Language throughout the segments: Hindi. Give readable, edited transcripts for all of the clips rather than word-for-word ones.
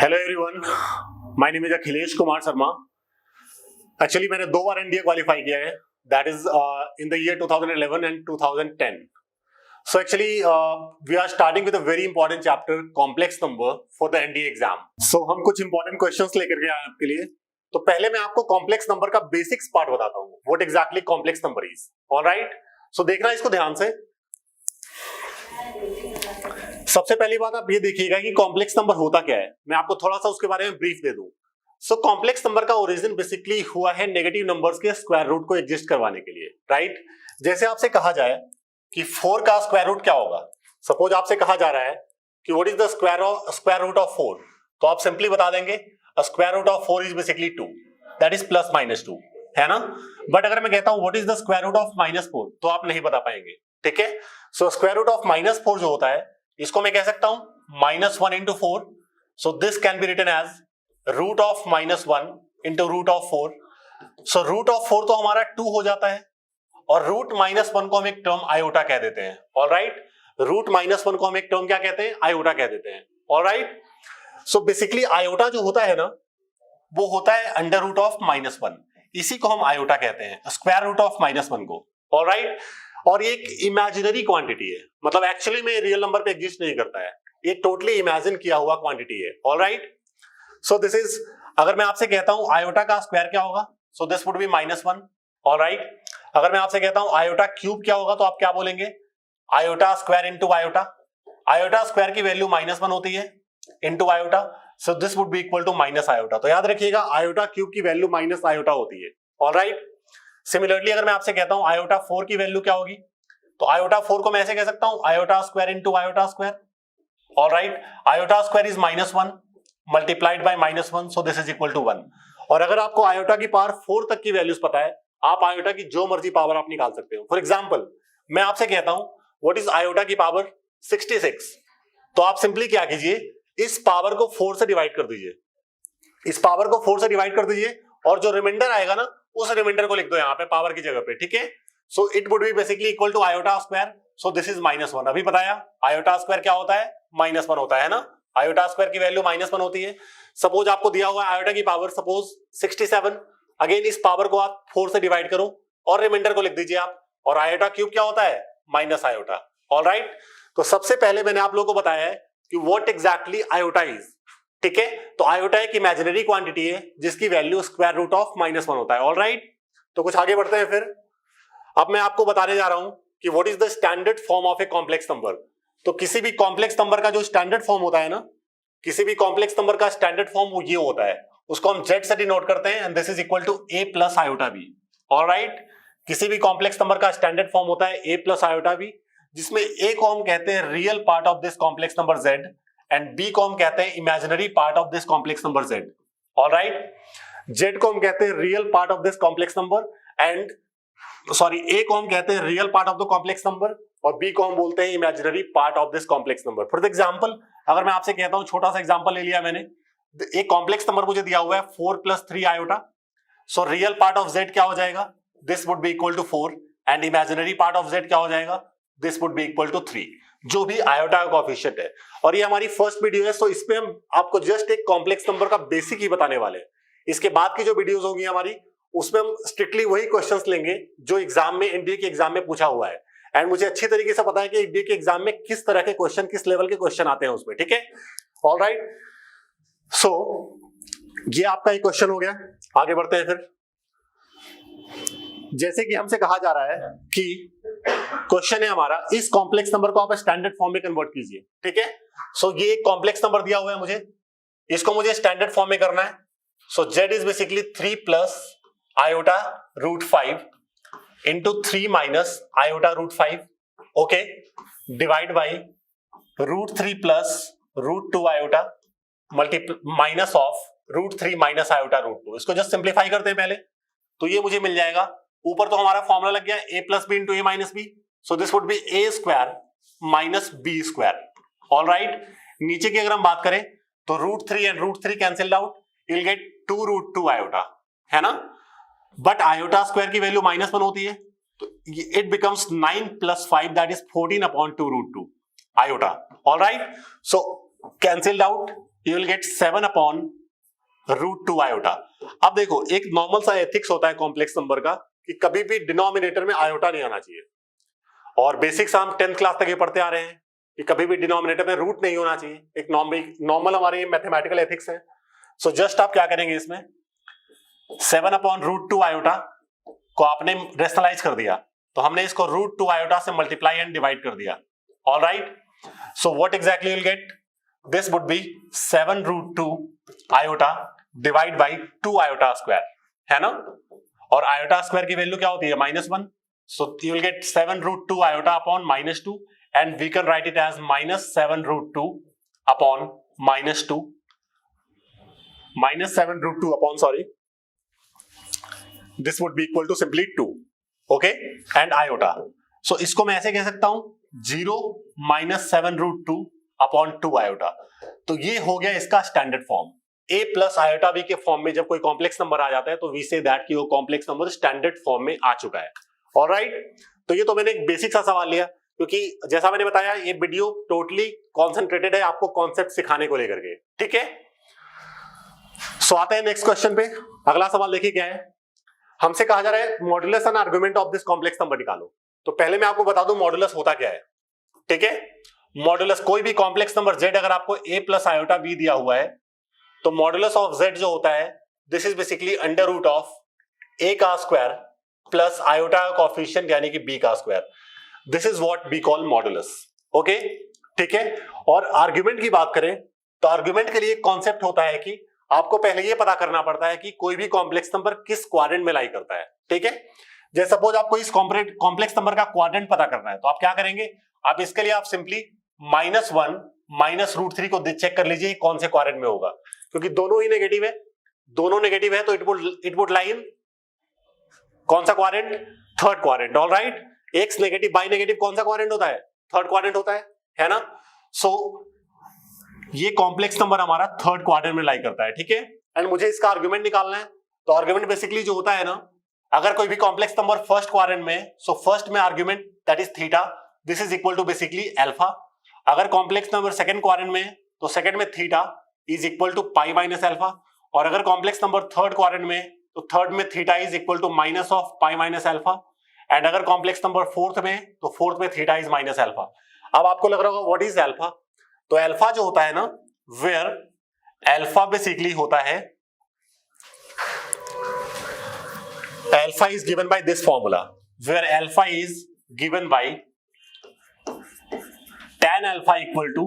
Hello everyone, my name is Akhilesh Kumar Sharma. Actually मैंने 2 बार एनडीए क्वालिफाई किया है, that is in the year 2011 and 2010। So actually we are starting with a very important chapter, complex number for the NDA exam. So हम कुछ इंपॉर्टेंट क्वेश्चंस लेकर के आए आपके लिए। तो पहले मैं आपको कॉम्प्लेक्स नंबर का बेसिक्स पार्ट बताता हूँ, what exactly complex number is. Alright, so देखना इसको ध्यान से। सबसे पहली बात आप ये देखिएगा कि कॉम्प्लेक्स नंबर होता क्या है। मैं आपको थोड़ा सा उसके बारे में ब्रीफ दे दूं। सो कॉम्प्लेक्स नंबर का ओरिजिन बेसिकली हुआ है नेगेटिव नंबर्स के स्क्वायर रूट को एग्जिस्ट करवाने के लिए, राइट। जैसे आपसे कहा जाए कि 4 का स्क्वायर रूट क्या होगा। सपोज आपसे कहा जा रहा है कि what is the square root of 4, तो आप सिंपली बता देंगे square root of 4 is basically 2, that is plus minus 2, है ना। बट अगर मैं कहता हूं what is the square root of -4, तो आप नहीं बता पाएंगे, ठीक है। सो स्क्वायर रूट ऑफ -4 जो होता है, इसको मैं कह सकता हूं -1 into 4, so this can be written as root of -1 into root of 4। So root of 4 तो हमारा 2 हो जाता है, और रूट -1 को हम एक टर्म आयोटा कह देते हैं। ऑलराइट, रूट -1 को हम एक टर्म क्या कहते हैं, आयोटा कह देते हैं। ऑलराइट, सो बेसिकली आयोटा जो होता है ना, वो होता है अंडर रूट ऑफ -1, इसी को हम आयोटा कहते हैं, स्क्वायर रूट ऑफ -1 को। ऑलराइट, और ये एक इमेजिनरी क्वांटिटी है, मतलब एक्चुअली में रियल नंबर पे एग्जिस्ट नहीं करता है, ये टोटली इमेजिन किया हुआ क्वांटिटी है। ऑलराइट, सो दिस इज, अगर मैं आपसे कहता हूं आयोटा का स्क्वायर क्या होगा, सो दिस वुड बी -1। ऑलराइट, अगर मैं आपसे कहता हूं आयोटा क्यूब क्या होगा, तो आप क्या बोलेंगे, iota square into iota. Iota square की वैल्यू -1 होती है into iota, so this would be equal to minus iota. तो याद रखिएगा आयोटा क्यूब की वैल्यू माइनस आयोटा होती है। ऑलराइट, सिमिलरली अगर मैं आपसे कहता हूं आयोटा 4 की वैल्यू क्या होगी, तो आयोटा 4 को मैं ऐसे कह सकता हूं iota square into iota square. Alright, iota square is -1 multiplied by -1, so this is equal to 1। और अगर आपको आयोटा की पावर 4 तक की वैल्यूज पता है, आप आयोटा की जो मर्जी पावर आप निकाल सकते हो। फॉर एग्जाम्पल मैं आपसे कहता हूं व्हाट इज आयोटा की पावर 66, तो आप सिंपली क्या कीजिए, इस पावर को 4 से डिवाइड कर दीजिए, इस पावर को 4 से डिवाइड कर दीजिए, और जो रिमाइंडर आएगा ना, उस रिमाइंडर को लिख दो यहाँ पे पावर की जगह पे, ठीक है। So it would be basically equal to iota square, so this is -1। अभी बताया आयोटा स्क्वायर क्या होता है, -1 होता है ना। आयोटा स्क्वायर की वैल्यू -1 होती है। सपोज आपको दिया हुआ है आयोटा की पावर सपोज 67, अगेन इस पावर को आप 4 से डिवाइड करो और रिमाइंडर को लिख दीजिए आप, और आयोटा क्यूब क्या होता है, माइनस आयोटा। ऑलराइट, तो सबसे पहले मैंने आप लोगों को बताया है कि व्हाट एग्जैक्टली आयोटा इज, ठीक है। तो आयोटा एक इमेजिनरी क्वांटिटी है जिसकी वैल्यू स्क्वायर रूट ऑफ -1 होता है। ऑलराइट, तो कुछ आगे बढ़ते हैं फिर। अब मैं आपको बताने जा रहा हूं कि what is the standard form of a complex number. तो किसी भी कॉम्प्लेक्स नंबर का जो स्टैंडर्ड फॉर्म होता है ना, किसी भी कॉम्प्लेक्स नंबर का स्टैंडर्ड फॉर्म वो ये होता है, उसको हम z से डिनोट करते हैं, and this is equal to a plus iota b। Alright, किसी भी कॉम्प्लेक्स नंबर का स्टैंडर्ड फॉर्म होता है a प्लस आयोटा b, जिसमें a को हम कहते हैं real part of this complex number z, and b को हम कहते हैं imaginary part of this complex number z। Alright, z को हम कहते हैं real part of this complex number, and sorry a को हम कहते हैं real part of the complex number, और b को हम बोलते हैं imaginary part of this complex number. For example अगर मैं आपसे कहता हूं, छोटा सा एग्जांपल ले लिया मैंने, एक कॉम्प्लेक्स नंबर मुझे दिया हुआ है 4 + 3 iota, so real part of z क्या हो जाएगा, this would be equal to 4, and imaginary part of z क्या हो जाएगा, this would be equal to 3, जो भी आयोटा का कोएफिशिएंट है। और ये हमारी फर्स्ट वीडियो है, सो इसमें हम आपको जस्ट एक कॉम्प्लेक्स नंबर का बेसिक ही बताने वाले हैं। इसके बाद की जो वीडियोस होंगी हमारी, उसमें हम स्ट्रिक्टली वही क्वेश्चंस लेंगे जो एग्जाम में, एनडीए के एग्जाम में पूछा हुआ है। एंड मुझे अच्छी तरीके से पता है कि एनडीए के एग्जाम में किस तरह के क्वेश्चन, किस लेवल के क्वेश्चन आते हैं उसमें, ठीक है। ऑलराइट, सो ये आपका एक क्वेश्चन हो गया। आगे बढ़ते हैं फिर। जैसे कि हमसे कहा जा रहा है कि क्वेश्चन है हमारा, इस कॉम्प्लेक्स नंबर को आप स्टैंडर्ड फॉर्म में कन्वर्ट कीजिए, ठीक है। सो ये एक कॉम्प्लेक्स नंबर दिया हुआ है मुझे, इसको मुझे स्टैंडर्ड फॉर्म में करना है। So z is basically 3 plus iota root 5 into 3 minus iota root 5, okay, divide by root 3 plus root 2 iota minus of root 3 minus iota root 2। इसको जस्ट सिंप्लीफाई करते हैं पहले, तो ये मुझे मिल जाएगा। ऊपर तो हमारा फॉर्मूला लग गया a plus B into a minus B, so this would be a square minus b square. Alright, नीचे की अगर हम बात करें तो root 3 and root 3 cancelled out, you will get 2 root 2 iota, है ना। बट आयोटा स्क्वायर की वैल्यू -1 होती है, तो it becomes 9 + 5, that is 14/2 root 2 iota. Alright, so cancelled out, you will gate 7 upon root 2 iota. अब देखो एक नॉर्मल सा एथिक्स होता है कॉम्प्लेक्स नंबर का कि कभी भी डिनोमिनेटर में आयोटा नहीं आना चाहिए, और बेसिक्स हम 10th क्लास तक ये पढ़ते आ रहे हैं कि कभी भी डिनोमिनेटर में रूट नहीं होना चाहिए। एक नॉर्मल हमारे मैथमेटिकल एथिक्स है। सो जस्ट आप क्या करेंगे, इसमें 7 अपॉन रूट 2 आयोटा को आपने रेशनलाइज कर दिया, तो हमने इसको रूट 2 आयोटा से मल्टीप्लाई एंड डिवाइड कर दिया। Alright, so what exactly you will get, this would be 7 root 2 iota divide by 2 iota square, है ना। और आयोटा स्क्वायर की वैल्यू क्या होती है, -1, so you will get 7 root 2 iota upon -2, and we can write it as -7 root 2 upon -2, -7 root 2 upon, sorry, this would be equal to simply 2, okay, and iota. So इसको मैं ऐसे कह सकता हूं 0 -7 root 2 upon 2 iota। तो ये हो गया इसका standard form. a plus iota b के फॉर्म में जब कोई कॉम्प्लेक्स नंबर आ जाता है तो वी से दैट कि वो कॉम्प्लेक्स नंबर स्टैंडर्ड फॉर्म में आ चुका है। ऑलराइट, तो ये तो मैंने एक बेसिक सा सवाल लिया, क्योंकि जैसा मैंने बताया ये वीडियो टोटली कॉन्सेंट्रेटेड है आपको कॉन्सेप्ट सिखाने को लेकर के, ठीक है। सो आते हैं नेक्स्ट क्वेश्चन पे। अगला सवाल देखिए क्या है, हमसे कहा जा रहा है modulus and argument of this complex number निकालो। तो पहले मैं आपको बता दूं मॉड्यूलस होता क्या है, ठीक है। मॉड्यूलस कोई भी कॉम्प्लेक्स नंबर z अगर आपको a प्लस आयोटा b दिया हुआ है तो मॉड्यूलस ऑफ z जो होता है this is basically under root of a का स्क्वायर प्लस आयोटा का कोएफिशिएंट यानी कि b का square. This is what we call modulus, okay, ठीक है। और आर्गुमेंट की बात करें तो आर्गुमेंट के लिए एक कॉन्सेप्ट होता है कि आपको पहले ये पता करना पड़ता है कि कोई भी कॉम्प्लेक्स नंबर किस क्वाड्रेंट में लाई करता है, ठीक है। जैसे सपोज आपको इस कॉम्प्लेक्स नंबर का क्वाड्रेंट पता करना है तो आप क्या करेंगे, आप इसके लिए आप सिंपली -1 माइनस रूट 3 को चेक कर लीजिए कौन से क्वाड्रेंट में होगा, क्योंकि दोनों ही नेगेटिव है, दोनों नेगेटिव है तो इट वुड लाई इन कौन सा quadrant, third quadrant. Alright, x negative by negative कौन सा क्वाड्रेंट होता है, थर्ड क्वाड्रेंट होता है ना। सो ये कॉम्प्लेक्स नंबर हमारा थर्ड क्वाड्रेंट में लाई करता है, ठीक है। एंड मुझे इसका आर्गुमेंट निकालना है, तो आर्गुमेंट बेसिकली जो होता है ना, अगर कोई भी कॉम्प्लेक्स नंबर फर्स्ट क्वाड्रेंट में, सो फर्स्ट में argument that is theta, this is equal to basically alpha. अगर कॉम्प्लेक्स नंबर सेकंड क्वाड्रेंट में तो सेकंड में theta is equal to pi minus alpha. और अगर कॉम्प्लेक्स नंबर थर्ड क्वाड्रेंट में तो थर्ड में theta is equal to minus of pi minus alpha. And अगर कॉम्प्लेक्स नंबर फोर्थ में तो फोर्थ में थीटा इज माइनस अल्फा। अब आपको लग रहा होगा व्हाट इज अल्फा, तो अल्फा जो होता है ना, वेयर अल्फा बेसिकली होता है, alpha is given by this formula, where alpha is given by tan alpha equal to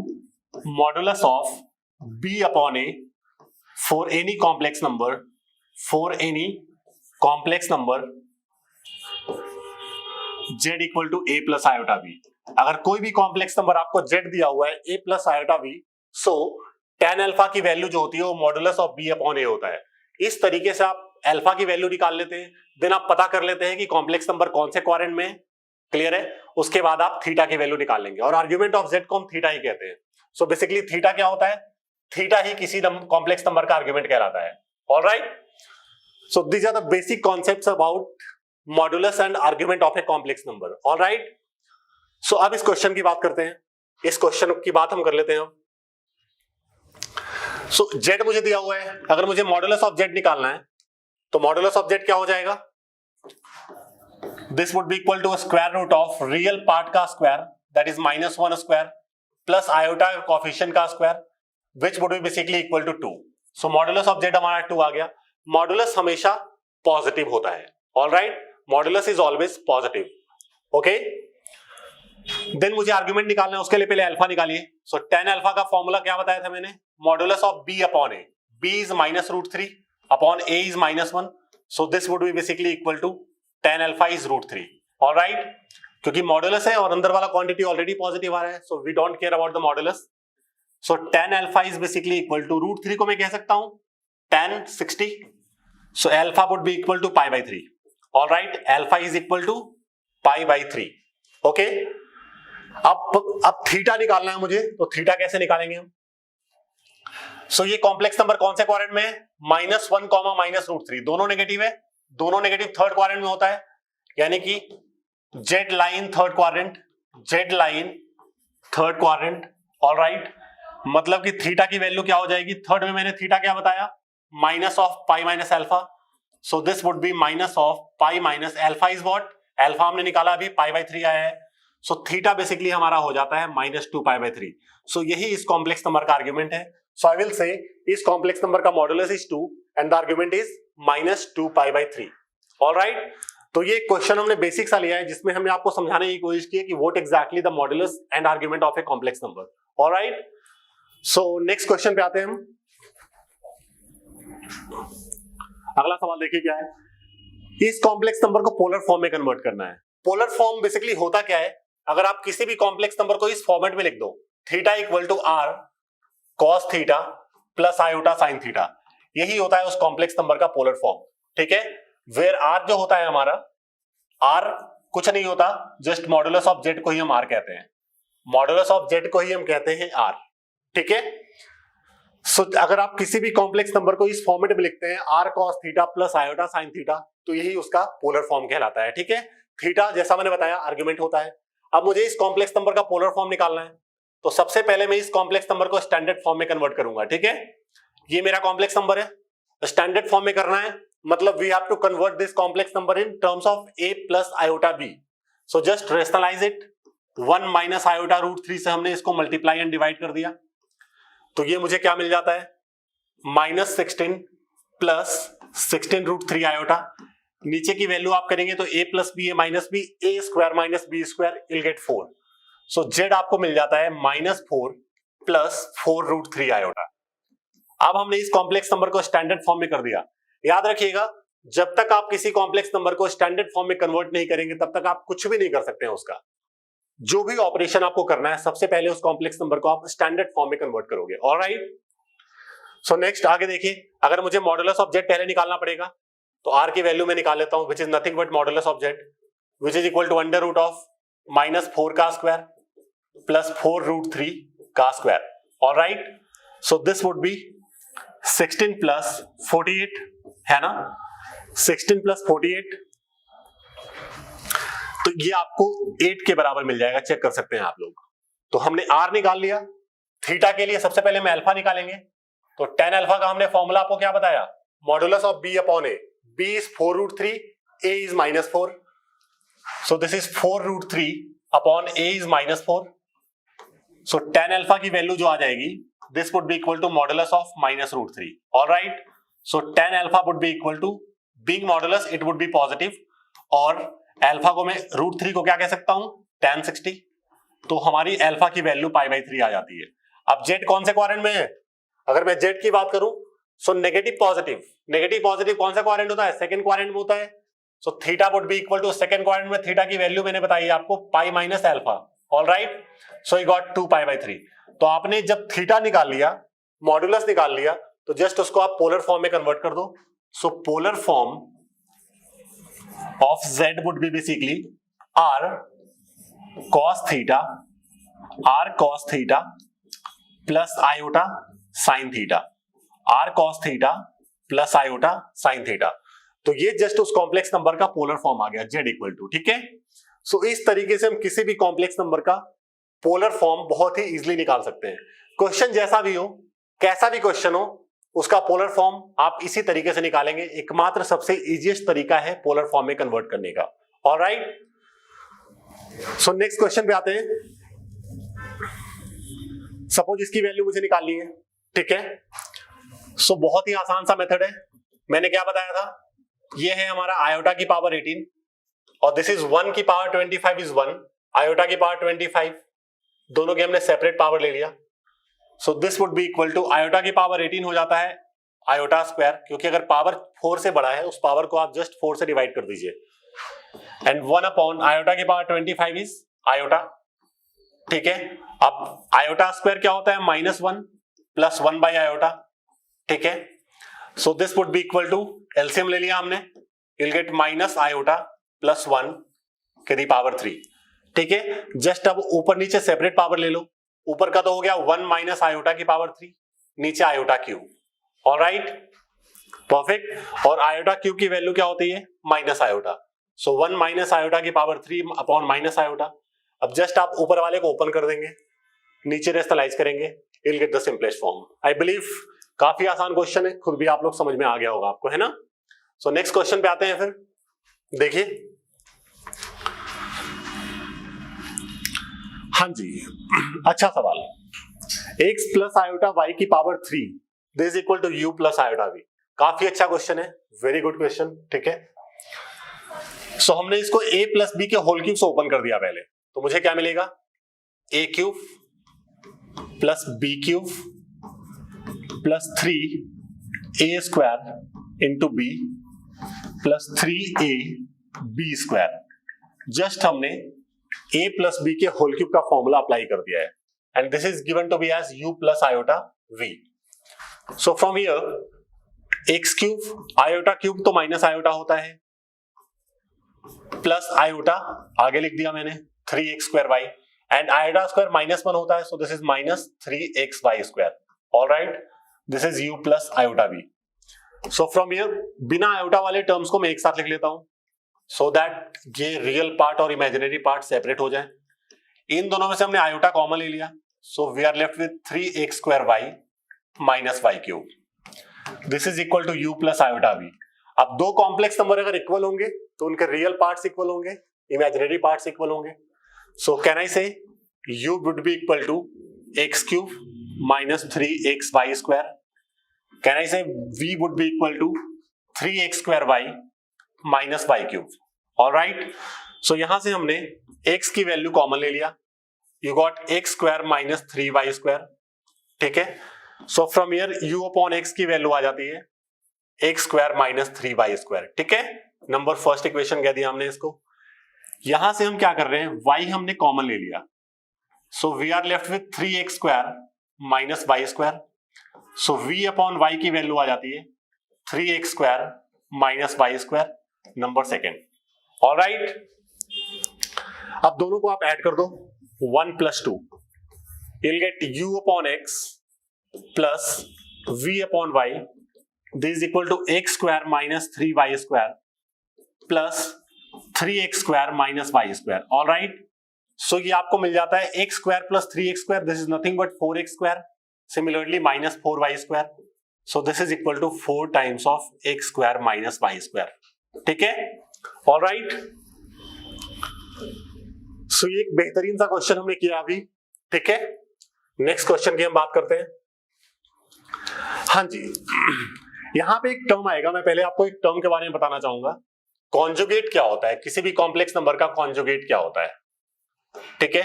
modulus of b upon a for any complex number z equal to a plus iota b। अगर कोई भी कॉम्प्लेक्स नंबर आपको z दिया हुआ है a plus iota b, so tan alpha की वैल्यू जो होती है वो modulus of b upon a होता है। इस तरीके से आप अल्फा की वैल्यू निकाल लेते हैं, देन आप पता कर लेते हैं कि कॉम्प्लेक्स नंबर कौन से क्वाड्रेंट में, क्लियर है। उसके बाद आप थीटा की वैल्यू निकाल लेंगे, और आर्गुमेंट ऑफ z को हम थीटा ही कहते हैं। सो बेसिकली थीटा क्या होता है, थीटा ही किसी कॉम्प्लेक्स नंबर का आर्गुमेंट कहलाता है। Alright, so these are the basic concepts about modulus and argument of a complex number. Alright, so अब इस क्वेश्चन की बात करते हैं, इस क्वेश्चन की बात हम कर लेते हैं। सो z मुझे दिया हुआ है, अगर मुझे मॉडुलस ऑफ z निकालना है तो मॉडुलस ऑफ z क्या हो जाएगा, this would be equal to a square root of real part का square that is -1 square plus iota coefficient का square which would be basically equal to 2। so modulus of z हमारा 2 आ गया। मॉडुलस हमेशा पॉजिटिव होता है, alright, modulus is always positive, okay. Then मुझे आर्गुमेंट निकालना है, उसके लिए पहले अल्फा निकालिए। सो tan अल्फा का फॉर्मूला क्या बताया था मैंने, modulus of b upon a, b इज -√3 upon a is -1, so this would be basically equal to tan alpha is √3। Alright, क्योंकि मॉडुलस है और अंदर वाला क्वांटिटी ऑलरेडी पॉजिटिव आ रहा है, so we don't care about the modulus. So tan alpha is basically equal to √3 को मैं कह सकता हूं tan 60, so alpha would be equal to pi by 3। Alright, alpha is equal to pi by 3, okay. अब थीटा निकालना है मुझे, तो थीटा कैसे निकालेंगे हम। सो ये कॉम्प्लेक्स नंबर कौन से क्वाड्रेंट में है, -1 -√3, दोनों नेगेटिव है, दोनों नेगेटिव थर्ड क्वाड्रेंट में होता है, यानी कि z line third quadrant, z line third quadrant. Alright, मतलब कि थीटा की वैल्यू क्या हो जाएगी, थर्ड में मैंने थीटा क्या बताया, minus of pi minus alpha, so this would B minus of pi minus alpha is what, alpha हमने निकाला अभी पाई बाय 3 आया है, सो थीटा बेसिकली हमारा हो जाता है -2 पाई बाय 3। सो यही इस कॉम्प्लेक्स नंबर का आर्गुमेंट है। सो आई विल से इस कॉम्प्लेक्स नंबर का modulus is 2 and the argument is -2 pi by 3। Alright, तो ये क्वेश्चन हमने बेसिक सा लिया है जिसमें हमने आपको समझाने की कोशिश की है कि what exactly the modulus and argument of a complex number. Alright, so next question पे आते हैं हम। अगला सवाल देखिए क्या है, इस कॉम्प्लेक्स नंबर को पोलर फॉर्म में कन्वर्ट करना है। पोलर फॉर्म बेसिकली होता क्या है, अगर आप किसी भी कॉम्प्लेक्स नंबर को इस फॉर्मेट में लिख दो, theta equal to R cos theta plus iota sine theta, यही होता है उस कॉम्प्लेक्स नंबर का पोलर फॉर्म। ठीक है, वेयर आर जो होता है हमारा, आर कुछ नहीं होता, जस्ट मॉडुलस ऑफ जेड को ही हम आर कहते हैं, मॉडुलस ऑफ जेड को ही हम कहते हैं आर। ठीक है, सो अगर आप किसी भी कॉम्प्लेक्स नंबर को इस फॉर्मेट में लिखते हैं R cos theta plus iota sine theta, तो यही उसका पोलर फॉर्म कहलाता है। ठीक है, थीटा जैसा मैंने बताया आर्गुमेंट होता है। अब मुझे इस कॉम्प्लेक्स नंबर का पोलर फॉर्म निकालना है, तो सबसे पहले मैं इस कॉम्प्लेक्स नंबर को स्टैंडर्ड फॉर्म में कन्वर्ट करूंगा। ठीक है, ये मेरा कॉम्प्लेक्स नंबर है, स्टैंडर्ड फॉर्म में करना है, मतलब we have to convert this complex number in terms of a plus iota b। So just rationalise it, 1 minus iota root 3 से हमने इसको मल्टीप्लाई एंड डिवाइड कर दिया, तो ये मुझे क्या मिल जाता है, -16 प्लस 16 रूट 3 आयोटा। नीचे की वैल्यू आप करेंगे तो a प्लस बी है minus B, A square minus B square will get 4। सो z आपको मिल जाता है -4 प्लस 4 रूट 3 आयोटा। अब हमने इस कॉम्प्लेक्स नंबर को स्टैंडर्ड फॉर्म में कर दिया। याद रखिएगा, जब तक आप किसी कॉम्प्लेक्स नंबर को स्टैंडर्ड फॉर्म में कन्वर्ट नहीं करेंगे तब तक आप कुछ भी नहीं कर सकते हैं उसका। जो भी ऑपरेशन आपको करना है सबसे पहले उस कॉम्प्लेक्स नंबर को आप स्टैंडर्ड फॉर्म में कन्वर्ट करोगे। ऑलराइट, सो नेक्स्ट आगे देखिए, अगर मुझे मॉडुलस ऑफ जेड पहले निकालना पड़ेगा, तो आर की वैल्यू मैं निकाल लेता हूं, which is nothing but modulus of z, which is equal to under root of -4 का स्क्वायर प्लस 4 रूट 3 का square. Alright, so this would be 16 plus 48, है ना, 16 प्लस 48, तो ये आपको 8 के बराबर मिल जाएगा, चेक कर सकते हैं आप लोग। तो हमने आर निकाल लिया। थीटा के लिए सबसे पहले मैं अल्फा निकालेंगे, तो tan अल्फा का हमने फॉर्मूला आपको क्या बताया, modulus of b upon a, b is 4 root 3, a is -4, so this is 4 root 3 upon a is -4, so tan alpha की वैल्यू जो आ जाएगी, this would be equal to modulus of -√3। Alright, so tan alpha would be equal to, being modulus it would be positive, और अल्फा को मैं √3 को क्या कह सकता हूं, tan 60, तो हमारी अल्फा की वैल्यू π/3 आ जाती है। अब जेड कौन से क्वाड्रेंट में है, अगर मैं जेड की बात करूं, सो नेगेटिव पॉजिटिव कौन सा क्वाड्रेंट होता है, सेकंड क्वाड्रेंट में होता है। So theta would be equal to, second quadrant में थीटा की वैल्यू मैंने बताई आपको pi minus alpha. Alright, so you got 2 π/3। तो आपने जब थीटा निकाल लिया, मॉडुलस निकाल लिया, तो जस्ट उसको आप पोलर फॉर्म में कन्वर्ट कर दो। So polar form of z would be basically r cos theta plus iota sin theta, r cos theta plus iota sin theta। तो ये जस्ट उस कॉम्प्लेक्स नंबर का पोलर फॉर्म आ गया, z इक्वल टू। ठीक है, सो इस तरीके से हम किसी भी कॉम्प्लेक्स नंबर का पोलर फॉर्म बहुत ही इजीली निकाल सकते हैं। क्वेश्चन जैसा भी हो, कैसा भी क्वेश्चन हो, उसका पोलर फॉर्म आप इसी तरीके से निकालेंगे। एकमात्र सबसे इजीएस्ट तरीका है पोलर फॉर्म में कन्वर्ट करने का। ऑलराइट, सो नेक्स्ट क्वेश्चन पे आते हैं। सपोज इसकी वैल्यू मुझे निकालनी है, ठीक है, सो बहुत ही आसान सा मेथड है। मैंने क्या बताया था, ये है हमारा आयोटा की पावर 18 और दिस इज 1 की पावर 25 इज 1, आयोटा की पावर 25, दोनों की हमने सेपरेट पावर ले लिया। So this would be equal to, iota की पावर 18 हो जाता है आयोटा स्क्वायर, क्योंकि अगर पावर 4 से बड़ा है उस पावर को आप जस्ट 4 से डिवाइड कर दीजिए, एंड 1 अपॉन आयोटा की पावर 25 इज आयोटा। ठीक है, अब आयोटा स्क्वायर क्या होता है, -1 प्लस 1 बाई आयोटा। ठीक है, so this would be equal to, LCM ले लिया हमने, will get minus iota plus 1 के दी पावर 3। ठीक है, जस्ट अब ऊपर नीचे सेपरेट पावर ले लो, ऊपर का तो हो गया 1 माइनस आयोटा की पावर 3, नीचे आयोटा क्यूब। ऑलराइट, परफेक्ट, और आयोटा क्यूब की वैल्यू क्या होती है, माइनस आयोटा, सो 1 माइनस आयोटा की पावर 3 अपॉन माइनस आयोटा। अब जस्ट आप ऊपर वाले को ओपन कर देंगे, नीचे रेशनलाइज करेंगे, you'll get the simplest form. I believe काफी आसान क्वेश्चन है, खुद भी आप लोग समझ में आ गया होगा आपको, है ना? सो नेक्स्ट क्वेश्चन पे आते हैं फिर। देखिए, हाँ जी, अच्छा सवाल। x प्लस आयोटा y की power 3 this is equal to u plus iota v। काफी अच्छा क्वेश्चन है, वेरी गुड क्वेश्चन, ठीक है। सो हमने इसको a प्लस बी के होल क्यूब से ओपन कर दिया पहले, तो मुझे क्या मिलेगा? a cube plus b cube plus 3a square into b plus 3a b square. Just हमने a प्लस b के होल क्यूब का फॉर्मूला अप्लाई कर दिया है, and this is given to be as u plus iota v। So from here x cube iota cube तो माइनस आयोटा होता है, प्लस आयोटा आगे लिख दिया मैंने 3x square y, and iota square -1 होता है, so this is minus 3xy square. Alright, this is u plus iota v। So from here बिना आयोटा वाले टर्म्स को मैं एक साथ लिख लेता हूं, सो दैट ये रियल पार्ट और इमेजिनरी पार्ट सेपरेट हो जाए। इन दोनों में से हमने आयोटा कॉमन ले लिया, so we are left with 3x square y minus y cube. This is equal to u plus iota v। अब दो कॉम्प्लेक्स नंबर अगर इक्वल होंगे तो उनके रियल पार्ट्स इक्वल होंगे, इमेजिनरी पार्ट्स इक्वल होंगे। So can I say u would be equal to x cube minus 3xy square. Can I say v would be equal to 3x square y minus y cube. Alright, so यहां से हमने x की वैल्यू कॉमन ले लिया, you got x square minus 3y square, ठीक है। So from here u upon x की वैल्यू आ जाती है x square minus 3y square, ठीक है। नंबर फर्स्ट इक्वेशन कह दिया हमने इसको। यहां से हम क्या कर रहे हैं, y हमने कॉमन ले लिया, so we are left with 3x square minus y square. So v upon y की वैल्यू आ जाती है 3x square minus y square, number second. Alright, अब दोनों को आप ऐड कर दो, 1 plus 2, you'll get u upon x plus v upon y, this is equal to x square minus 3y square plus 3x square minus y square। all right, so ये आपको मिल जाता है x square plus 3x square, this is nothing but 4x square, similarly minus 4y square, so this is equal to 4 times of x square minus y square, ठीक है। all right, so ये एक बेहतरीन सा क्वेश्चन हमने किया अभी, ठीक है। नेक्स्ट क्वेश्चन की हम बात करते हैं। हाँ जी, यहां पे एक टर्म आएगा, मैं पहले आपको एक टर्म के बारे में बताना चाहूंगा। कॉन्जुगेट क्या होता है, किसी भी कॉम्प्लेक्स नंबर का कॉन्जुगेट क्या होता है, ठीक है।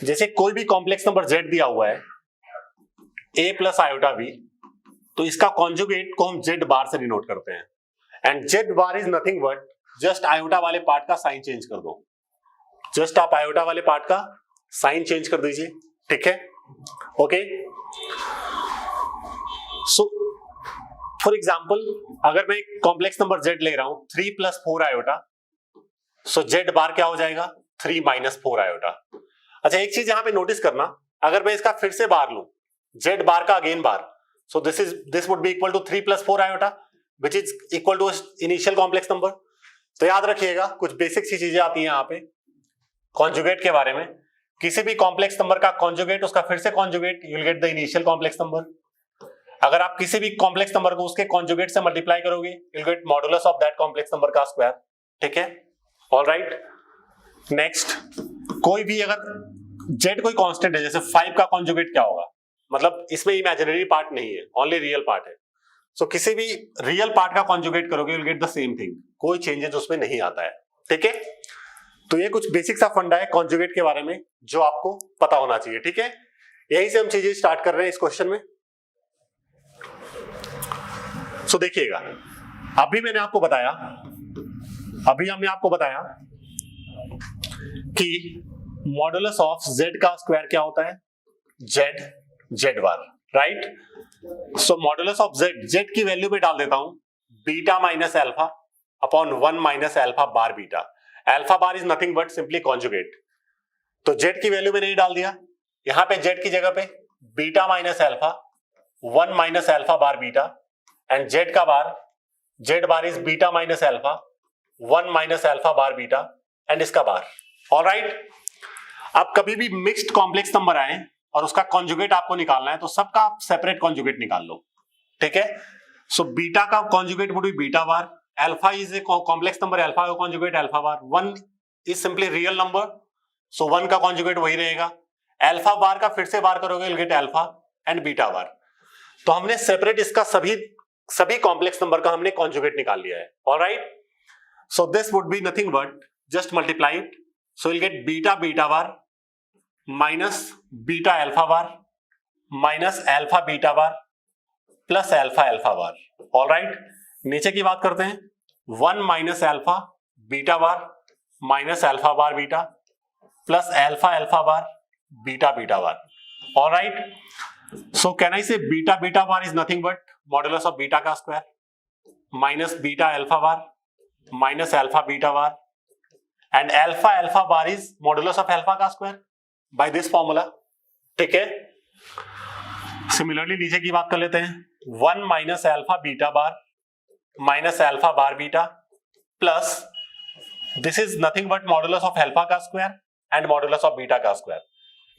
जैसे कोई भी कॉम्प्लेक्स नंबर z दिया हुआ है a प्लस आयोटा b, तो इसका कॉन्जुगेट को हम z बार से डिनोट करते हैं, and z bar is nothing but just iota वाले पार्ट का साइन चेंज कर दो, जस्ट आप आयोटा वाले पार्ट का साइन चेंज कर दीजिए, ठीक है। ओके, सो फॉर एग्जाम्पल अगर मैं कॉम्प्लेक्स नंबर z ले रहा हूं 3 प्लस 4 आयोटा, सो z बार क्या हो जाएगा 3 माइनस 4 आयोटा। अच्छा, एक चीज यहां पे नोटिस करना, अगर मैं इसका फिर से बार लूं z बार का again bar, so this would be equal to 3 plus 4 iota which is equal to initial complex number. तो याद रखिएगा कुछ बेसिक सी चीजें आती हैं यहाँ पे कॉन्जुगेट के बारे में। किसी भी कॉम्प्लेक्स नंबर का कॉन्जुगेट उसका फिर से conjugate, you will get the initial complex number. अगर आप किसी भी कॉम्प्लेक्स नंबर को उसके कॉन्जुगेट से मल्टीप्लाई करोगे, you will gate modulus of that complex number का स्क्वायर, ठीक है। ऑलराइट, नेक्स्ट, कोई भी अगर z कोई कांस्टेंट है, जैसे 5 का कॉन्जुगेट क्या होगा, मतलब इसमें इमेजिनरी पार्ट नहीं है, ओनली रियल पार्ट है। सो किसी भी रियल पार्ट का कॉन्जुगेट करोगे, you will get the same thing, कोई चेंजेस उसमें नहीं आता है, ठीक है। तो ये कुछ बेसिक सा फंडा है कॉन्जुगेट के बारे में जो आपको पता होना चाहिए, ठीक है। यहीं से हम चीजें स्टार्ट कर रहे हैं इस क्वेश्चन में। सो देखिएगा, अभी हमने आपको बताया कि मॉडुलस ऑफ z का स्क्वायर क्या होता है, z bar, right. So modulus of z की वैल्यू पे डाल देता हूं beta minus alpha upon 1 minus alpha bar beta. Alpha bar is nothing but simply conjugate, तो z की वैल्यू मैंने डाल दिया, यहां पे z की जगह पे beta minus alpha 1 minus alpha bar beta, and z का बार, z bar is beta minus alpha 1 minus alpha bar beta, and इसका बार। ऑलराइट, अब कभी भी मिक्स्ड कॉम्प्लेक्स नंबर आए और उसका कॉन्जुगेट आपको निकालना है, तो सबका सेपरेट कॉन्जुगेट निकाल लो, ठीक है। सो बीटा का conjugate would be beta bar, alpha is a complex number, alpha का conjugate alpha bar, 1 is simply real number, so 1 का कॉन्जुगेट वही रहेगा, अल्फा बार का फिर से बार करोगे will get alpha and beta bar. तो हमने सेपरेट इसका सभी कॉम्प्लेक्स नंबर का हमने कॉन्जुगेट निकाल लिया है, alright. So this would be nothing but just multiply it, so will get beta beta bar minus beta alpha bar minus alpha beta bar plus alpha alpha bar, alright. नीचे की बात करते हैं, 1 minus alpha beta bar minus alpha bar beta plus alpha alpha bar beta beta bar, alright. So can I say beta beta bar is nothing but modulus of beta का square minus beta alpha bar minus alpha beta bar and alpha alpha bar is modulus of alpha का स्क्वायर बाय दिस फॉर्मूला, ठीक है। सिमिलरली नीचे की बात कर लेते हैं, 1 minus alpha beta bar minus alpha bar beta plus this is nothing but modulus of alpha का square and modulus of beta का square.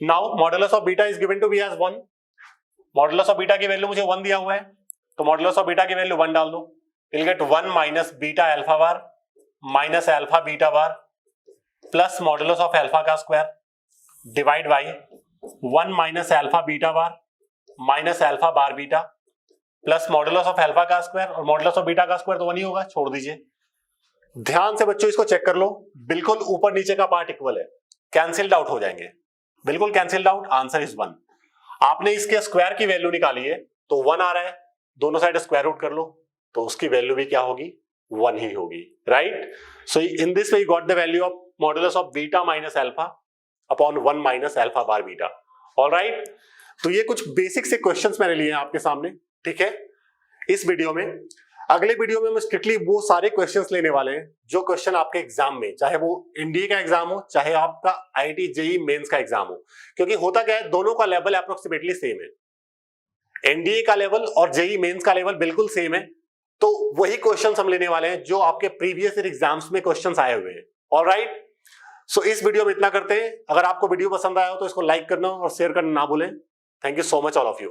Now modulus of beta is given to be as 1, modulus of beta की वैल्यू मुझे 1 दिया हुआ है, तो मॉडुलस ऑफ बीटा की वैल्यू 1 डाल दो, will get 1 minus beta alpha bar minus alpha beta bar plus modulus of alpha का square divide by 1 minus alpha beta bar minus alpha bar beta plus modulus of alpha का स्क्वायर, और मॉडुलस ऑफ बीटा का स्क्वायर तो 1 ही होगा, छोड़ दीजिए। ध्यान से बच्चों इसको चेक कर लो, बिल्कुल ऊपर नीचे का पार्ट इक्वल है, कैंसिल्ड आउट हो जाएंगे, बिल्कुल कैंसिल्ड आउट, आंसर इज 1। आपने इसके स्क्वायर की वैल्यू निकाली है तो 1 आ रहा है, दोनों साइड स्क्वायर रूट कर लो तो उसकी वैल्यू भी क्या होगी, 1 ही होगी, right. So in this way you got the value of modulus of beta minus alpha upon 1 minus alpha bar beta, alright. तो ये कुछ बेसिक से क्वेश्चंस मैंने लिए हैं आपके सामने, ठीक है, इस वीडियो में। अगले वीडियो में हम स्ट्रिक्टली वो सारे क्वेश्चंस लेने वाले हैं जो क्वेश्चन आपके एग्जाम में, चाहे वो एनडीए का एग्जाम हो चाहे आपका आईआईटी जेईई मेंस का एग्जाम हो, क्योंकि होता क्या है, दोनों का लेवल अप्रोक्सीमेटली सेम है, एनडीए का लेवल और जेईई मेंस का लेवल बिल्कुल सेम है, तो वही क्वेश्चंस हम लेने वाले हैं जो आपके प्रीवियस ईयर एग्जाम्स में क्वेश्चंस आए हुए हैं, ऑलराइट। सो इस वीडियो में इतना करते हैं। अगर आपको वीडियो पसंद आया हो तो इसको लाइक करना और शेयर करना ना भूलें। Thank you so much all of you.